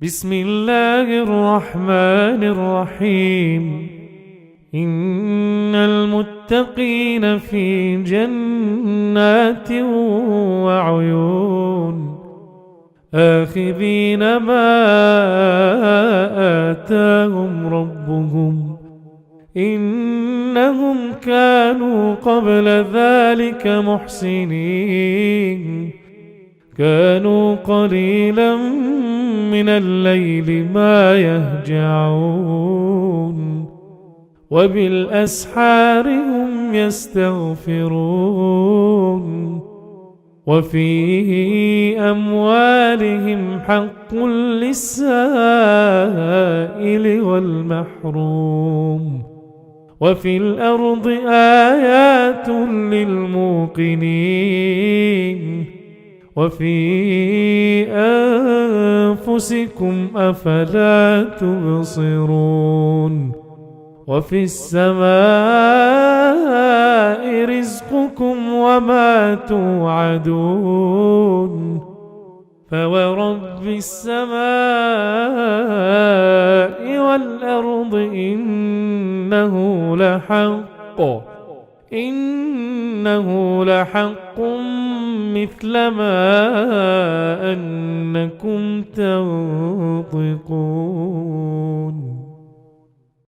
بسم الله الرحمن الرحيم. إن المتقين في جنات وعيون آخذين ما آتاهم ربهم إنهم كانوا قبل ذلك محسنين. كانوا قليلا من الليل ما يهجعون وبالأسحار هم يستغفرون. وفي أموالهم حق للسائل والمحروم. وفي الأرض آيات للموقنين. وفي أنفسكم أفلا تبصرون. وفي السماء رزقكم وما توعدون. فورب السماء والأرض إنه لحق مثل ما أنكم تنطقون.